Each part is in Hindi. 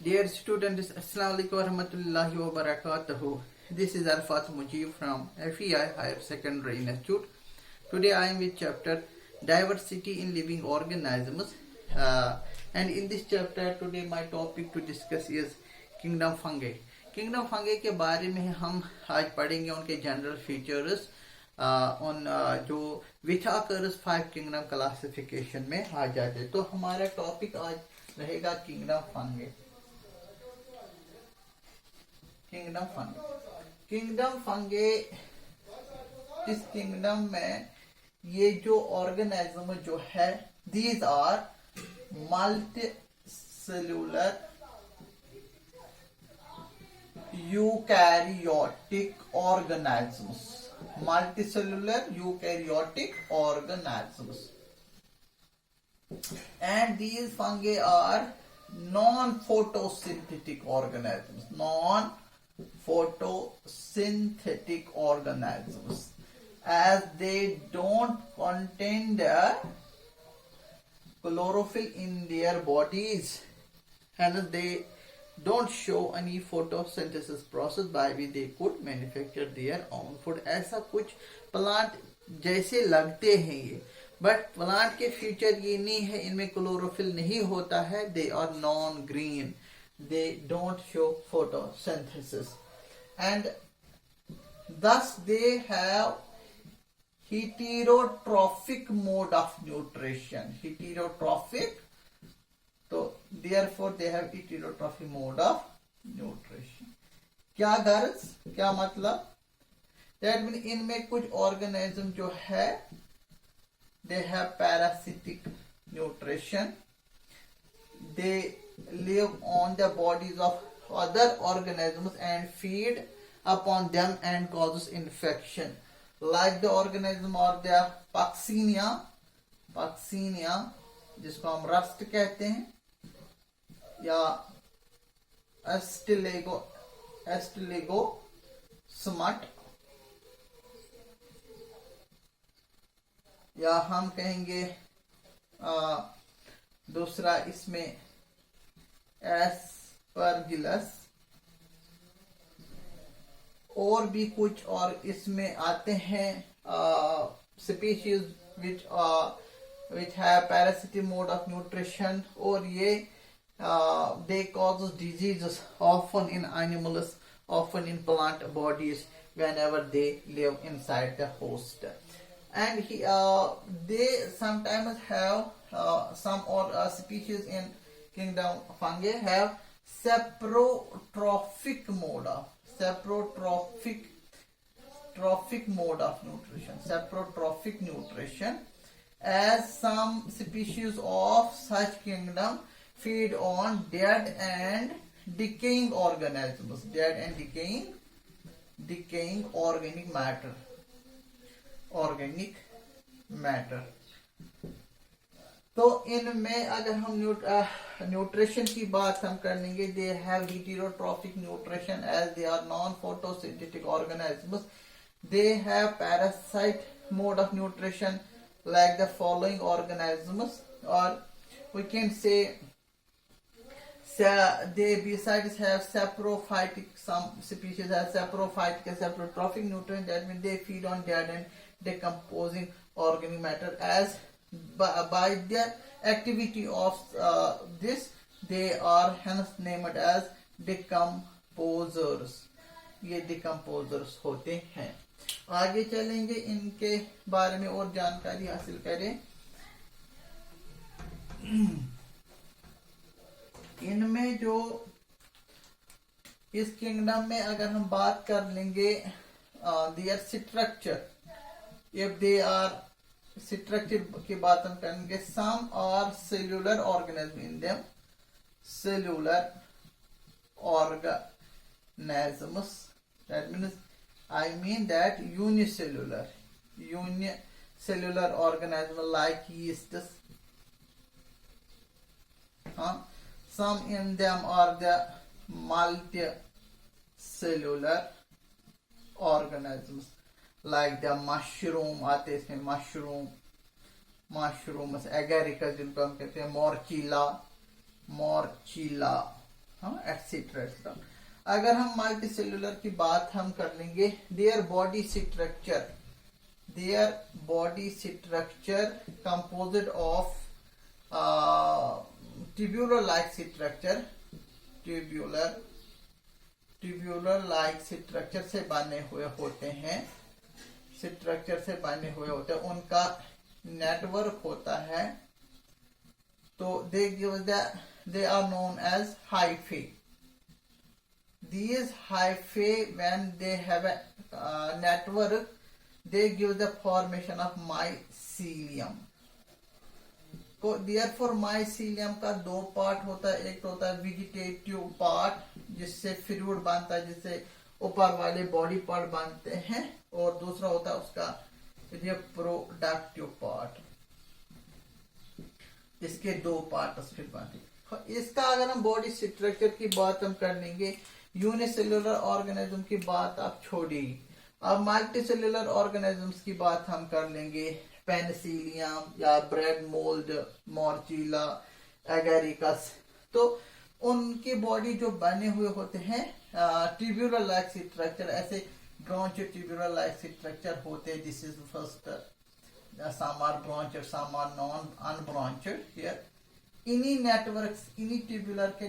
Dear students, Assalamualaikum warahmatullahi wabarakatuh. This is Arfat Mujib from FEI Higher Secondary Institute. Today I am with chapter Diversity in Living Organisms. And in this chapter today my topic to discuss is Kingdom Fungi. Kingdom Fungi के बारे में हम आज पढ़ेंगे उनके जनरल फीचर्स उन जो विथाकर्स 5 किंगडम क्लासिफिकेशन में आ जाते हैं। तो हमारा टॉपिक आज रहेगा किंगडम फंगी। किंगडम फंगी इस किंगडम में ये जो ऑर्गेनिज्म जो है these are multicellular eukaryotic organisms. Multicellular eukaryotic organisms, and these fungi are non-photosynthetic organisms. Non-photosynthetic organisms, as they don't contain the chlorophyll in their bodies, and they don't show any photosynthesis process by which they could manufacture their own food. ऐसा कुछ प्लांट जैसे लगते हैं ये, बट प्लांट के फीचर ये नहीं है, इनमें क्लोरोफिल नहीं होता है। They are non green, they don't show photosynthesis, and thus they have heterotrophic mode of nutrition. Heterotrophic, तो therefore they have heterotrophic mode of nutrition. क्या गर्ज, क्या मतलब? That means इनमें कुछ ऑर्गेनिज्म जो है they have parasitic nutrition. They live on the bodies of other organisms and feed upon them and causes infection. Like the organism or the Puccinia, जिसको हम रस्ट कहते हैं, या एस्टिलेगो स्मट, या हम कहेंगे दूसरा इसमें एस्परगिलस, और भी कुछ और इसमें आते हैं species which have parasitic mode of nutrition, और ये they cause diseases often in animals, often in plant bodies whenever they live inside the host. And they sometimes have some or species in kingdom fungi have saprotrophic mode of nutrition, as some species of such kingdom feed on dead and decaying organisms, decaying organic matter. तो इनमें अगर हम न्यूट्रिशन की बात हम कर लेंगे, they have heterotrophic nutrition as they are non-photosynthetic organisms. They have parasite mode of nutrition like the following organisms, or we can say they besides have saprophytic, some species have saprophytic and saprotrophic nutrients. That means they feed on dead and decomposing organic matter. As by the activity of this, they are hence named as decomposers. ये decomposers होते हैं। आगे चलेंगे, इनके बारे में और जानकारी हासिल करें। इनमें जो इस किंगडम में अगर हम बात कर लेंगे their structure, if they are structure की बात हम करेंगे, some are cellular organism in them, cellular organisms, that means I mean that unicellular organism like yeasts. Some in them are the multicellular organisms like the mushroom, आते इसमें mushrooms, agaricus जिनको हम कहते हैं, morchilla, हाँ एटसेट्रा एटसेट्रा। अगर हम मल्टी सेलुलर की बात हम कर लेंगे, their body structure composite of tubular like structure से बने हुए होते हैं, उनका नेटवर्क होता है, तो they are known as hyphae. These hyphae, when they have a network, they give the formation of mycelium. तो therefore mycelium का दो पार्ट होता है, एक तो होता है वेजिटेटिव पार्ट जिससे फ्लूइड बनता है, जिससे ऊपर वाले बॉडी पार्ट बनते हैं, और दूसरा होता है उसका रिप्रोडक्टिव पार्ट। इसके दो पार्ट्स फिर बनते हैं। इसका अगर हम बॉडी स्ट्रक्चर की बात हम कर लेंगे, यूनिसेलुलर ऑर्गेनिज्म की बात आप छोड़िए, अब मल्टीसेलुलर ऑर्गेनिजम्स की बात हम कर लेंगे, पेनिसिलियम या ब्रेड मोल्ड, मोर्चिला, एगेरिकस। तो उनकी बॉडी जो बने हुए होते हैं ट्यूब्यूलर लाइक स्ट्रक्चर, ऐसे ब्रांचेड ट्यूब्यूलर लाइक स्ट्रक्चर होते हैं। This is first, some are branched, some are non unbranched here. इन्हीं नेटवर्क, इन्हीं ट्यूबुलर के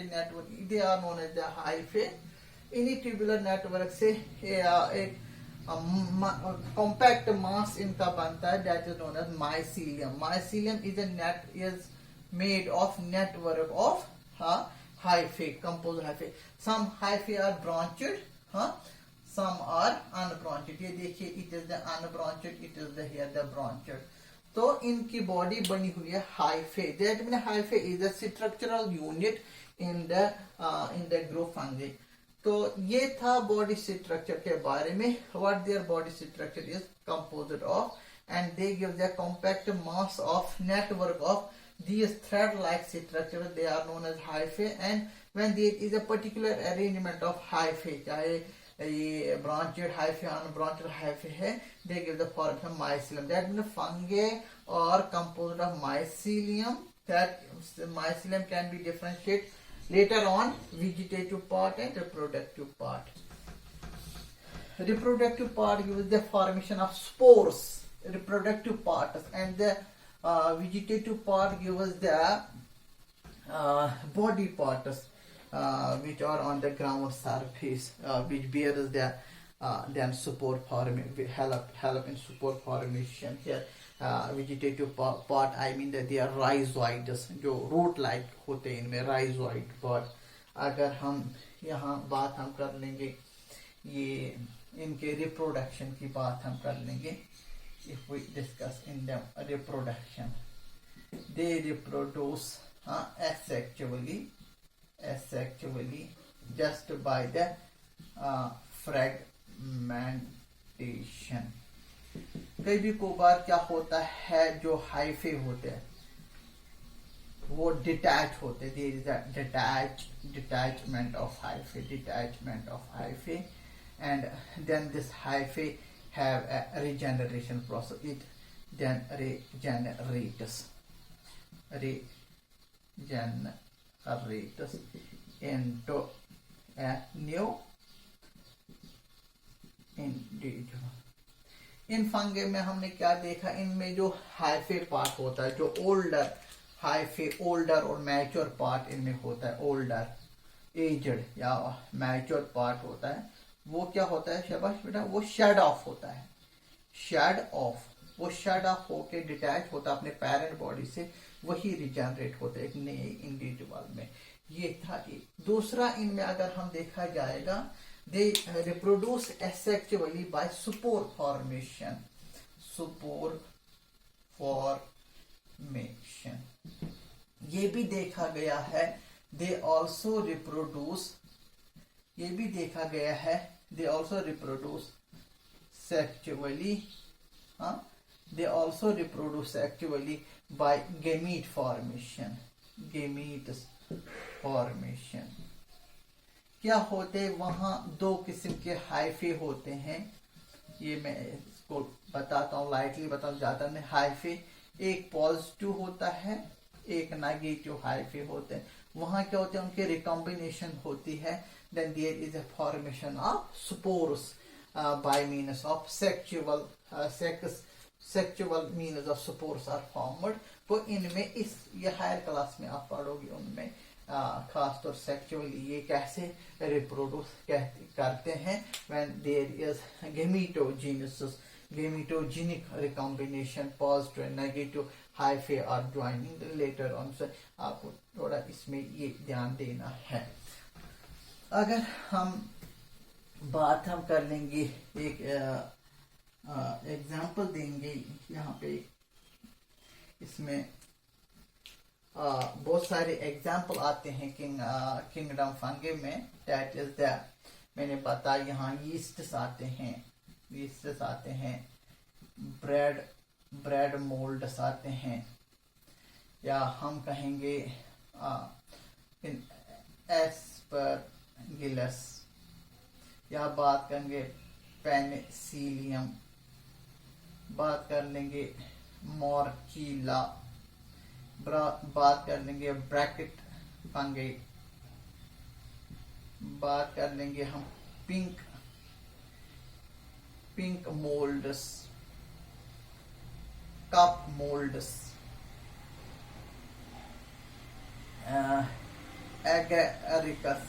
network they are known as the hyphae. इन्हीं ट्यूबुलर नेटवर्क से एक कॉम्पैक्ट मास इनका बनता है, that is known as mycelium. Mycelium is made of network of hyphae, composed hyphae. Some hyphae are branched, some are unbranched. ये देखिए, it is the unbranched, it is the here the branched. तो इनकी बॉडी बनी हुई है hyphae. That means hyphae is a structural unit in the group fungi. तो ये था बॉडी स्ट्रक्चर के बारे में, what their body structure is composed of, and they give the compact mass of network of these thread-like structures. They are known as hyphae. And when there is a particular arrangement of hyphae, चाहे ये branched hyphae, unbranched hyphae है, they give the form of mycelium. That means fungi are composed of mycelium. That mycelium can be differentiated later on vegetative part and reproductive part. Reproductive part gives the formation of spores, reproductive parts, and the vegetative part gives the body parts which are on the ground surface, which bears the then spore formation, help in spore formation. Here vegetative part, I mean that they are rhizoids, जो root like होते हैं इनमें, rhizoid part. अगर हम यहाँ बात हम कर लेंगे, ये इनके रिप्रोडक्शन की बात हम कर लेंगे. If we discuss in them reproduction, they reproduce asexually just by the fragmentation. कई को बार क्या होता है, जो हाइफे होते हैं वो डिटैच होते, there is a detachment of hyphae, and then this hyphae have a regeneration process. It then regenerates into a new individual. In fungi में हमने क्या देखा, इनमें जो हाइफे पार्ट होता है, जो ओल्डर हाइफे, ओल्डर और मैच्योर पार्ट इनमें होता है, ओल्डर एजड या मैच्योर पार्ट होता है, वो क्या होता है शाबाश बेटा, वो शेड ऑफ होता है, वो शेड ऑफ होके डिटैच होता है अपने पेरेंट बॉडी से, वही रिजेनरेट होता है एक नए इंडिविजुअल में. ये था एक. दूसरा, इनमें अगर हम देखा जाएगा, they reproduce actually by spore formation. ये भी देखा गया है. दे ऑल्सो रिप्रोड्यूस, ये भी देखा गया है, they also reproduce sexually. They also reproduce sexually by gamete formation. क्या होते हैं वहां, दो किस्म के हाइफे होते हैं. ये मैं इसको बताता हूँ, लाइटली बताऊँ, ज्यादा नहीं. हाइफे एक पॉजिटिव होता है, एक नेगेटिव हाइफे होते हैं, वहां क्या होते हैं, उनके रिकॉम्बिनेशन होती है, then there is a formation of spores by means of sexual means of spores are formed. तो इनमें इस ये हायर क्लास में आप पढ़ोगे, उनमें खासतौर सेक्सुअली ये कैसे रिप्रोड्यूस करते हैं, when there is gametogenic recombination positive and negative hyphae are joining later on. से आपको थोड़ा इसमें ये ध्यान देना है। अगर हम बात कर लेंगे, एक एग्जाम्पल देंगे यहाँ पे, इसमें बहुत सारे एग्जाम्पल आते हैं किंगडम फंगे में। दैट इज द, मैंने बताया यहाँ यीस्ट्स आते हैं, ब्रेड मोल्ड्स आते हैं, या हम कहेंगे एस्परगिलस, या बात करेंगे पेनिसिलियम, बात कर लेंगे मोरचीला, बात कर लेंगे ब्रैकेट फंगे, बात कर लेंगे हम pink molds, cup molds, agaricus,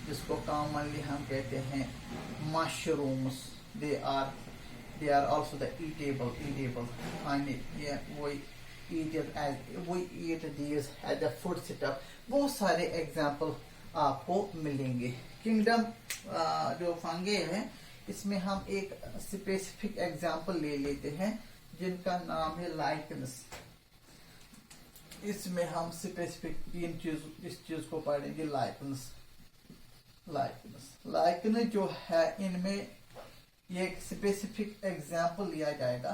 जिसको कॉमनली हम कहते हैं mushrooms, they are also the eatable and we eat these as a food setup। बहुत सारे एग्जाम्पल आपको मिलेंगे। किंगडम जो फंगे हैं, इसमें हम एक स्पेसिफिक एग्जाम्पल ले लेते हैं जिनका नाम है लाइकनस। इसमें हम स्पेसिफिक इस चीज को पढ़ेंगे, लाइकनस जो है, इनमें ये एक स्पेसिफिक एग्जाम्पल लिया जाएगा।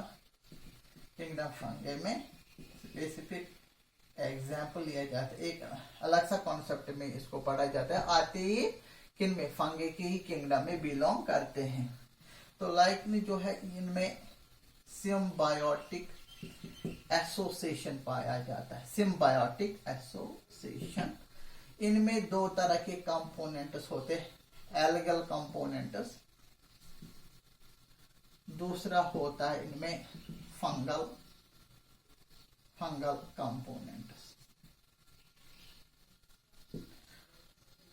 किंगडम फंगे में स्पेसिफिक एग्जाम्पल लिया जाता है, एक अलग सा कॉन्सेप्ट में इसको पढ़ा जाता है। आते ही किन में, फंगे के ही किंगडम में बिलोंग करते हैं। तो लाइकन जो है, इनमें सिम्बायोटिक एसोसिएशन पाया जाता है। सिम्बायोटिक एसोसिएशन, इनमें दो तरह के कंपोनेंट्स होते हैं, एल्गल कंपोनेंट्स, दूसरा होता है इनमें फंगल कंपोनेंट्स।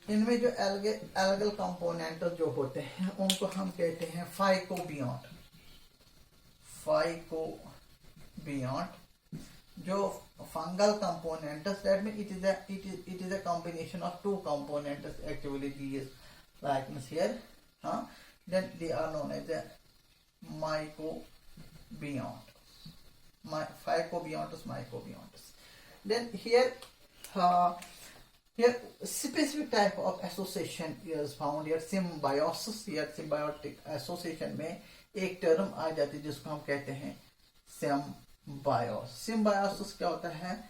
इनमें जो एल्गल कंपोनेंट जो होते हैं, उनको हम कहते हैं फाइकोबियॉन्ट। जो fungal components, that mean it is a combination of two components actually these lichens here, then they are known as a mycobionts. Then here specific type of association is found here, symbiosis। here symbiotic association में एक टर्म आ जाती है जिसको हम कहते हैं symbiosis। क्या होता है,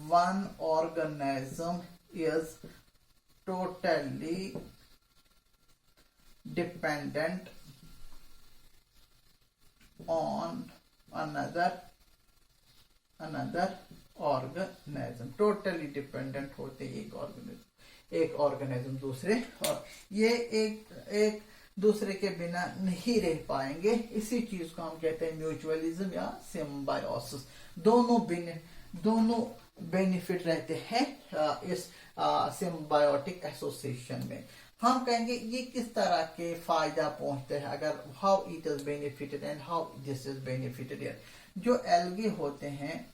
one organism is totally dependent on another organism। Totally dependent होते एक ऑर्गेनिज्म दूसरे, और ये एक दूसरे के बिना नहीं रह पाएंगे। इसी चीज को हम कहते हैं म्यूचुअलिज्म या सिम्बायोसिस। दोनों बेनिफिट रहते हैं इस सिम्बायोटिक एसोसिएशन में। हम कहेंगे ये किस तरह के फायदा पहुंचते हैं, अगर how it is benefited and how this is benefited. जो एल्गे होते हैं,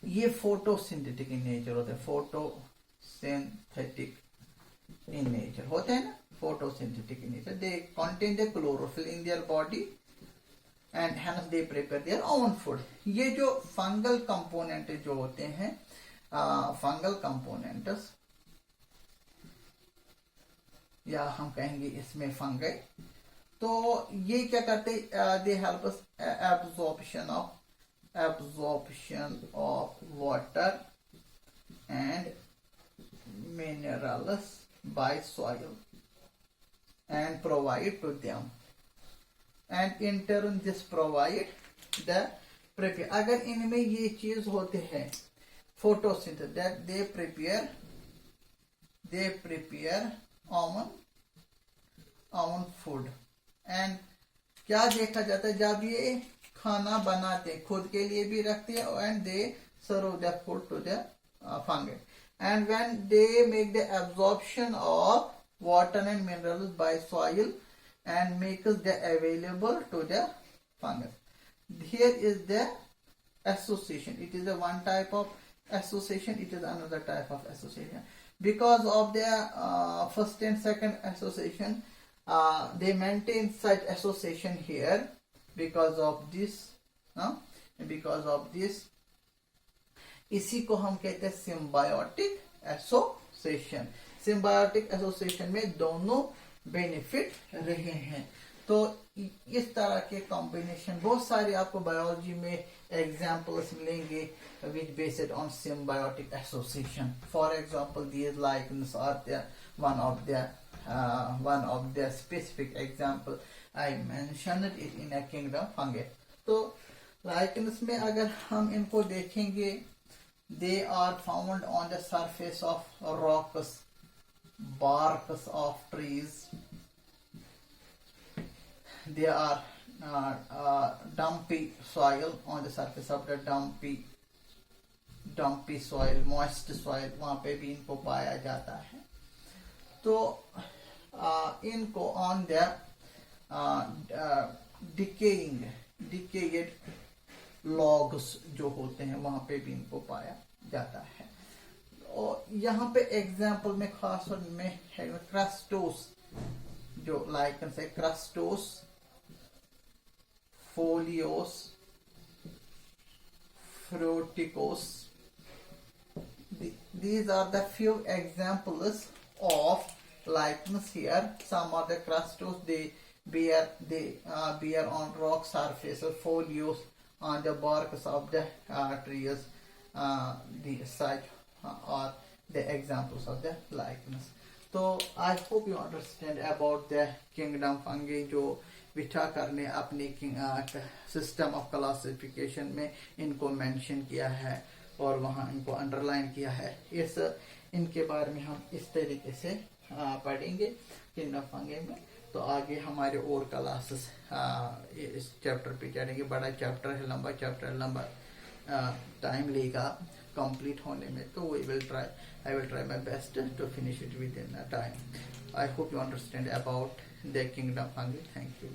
ये फोटोसिंथेटिक इन नेचर होते हैं, फोटोसिंथेटिक इन नेचर होते हैं ना, photosynthetic in nature. They contain the chlorophyll in their body and hence they prepare their own food. ये जो फंगल कंपोनेंट जो होते हैं, फंगल कंपोनेंट्स, या हम कहेंगे इसमें फंगई, तो ये क्या करते, they help us absorption of water and minerals by soil and provide to them, and in turn this provide the prepare. अगर इनमें ये चीज होते हैं, photosynthesis, that they prepare own food. And क्या देखा जाता है जब ये खाना बनाते हैं, खुद के लिए भी रखते हैं, and they serve the food to the fungi. And when they make the absorption of water and minerals by soil and makes the available to the fungus. Here is the association. It is a one type of association, it is another type of association. Because of the first and second association, they maintain such association here. Because of this, इसी को हम कहते हैं सिम्बायोटिक एसोसिएशन. सिम्बायोटिक एसोसिएशन में दोनों बेनिफिट रहे हैं. तो इस तरह के कॉम्बिनेशन बहुत सारे आपको बायोलॉजी में एग्जांपल्स मिलेंगे which based on symbiotic association. For example, these lichens are one of the specific example. I mentioned it in a kingdom fungi. तो lichens में अगर हम इनको देखेंगे, they are found on the surface of rocks, barks of trees. They are dumpy soil, on the surface of the dumpy soil, moist soil, वहाँ पे भी इनको पाया जाता है. तो इनको on the decayed logs जो होते हैं वहाँ पे भी इनको पाया जाता है. और यहाँ पे एग्जाम्पल में खास तौर में है क्रस्टोस, जो लाइकन्स है, क्रस्टोस, फोलियोस, फ्रूटिकोस. These are the few examples of lichens here. Some of the crustose, they bear on rock surface, or folios on the barks of the trees. The such are the examples of the lichens. So I hope you understand about the kingdom fungi जो विठा करने अपने सिस्टम ऑफ क्लासिफिकेशन में इनको मेंशन किया है और वहाँ इनको अंडरलाइन किया है. इनके बारे में हम इस तरीके से पढ़ेंगे किंगडम फंगी में. तो आगे हमारे और क्लासेस इस चैप्टर पे चढ़ेंगे. बड़ा चैप्टर है, लंबा चैप्टर, लंबा टाइम लेगा कंप्लीट होने में. तो I will try my best to finish it within a time. I hope you understand about the kingdom fungi. Thank you.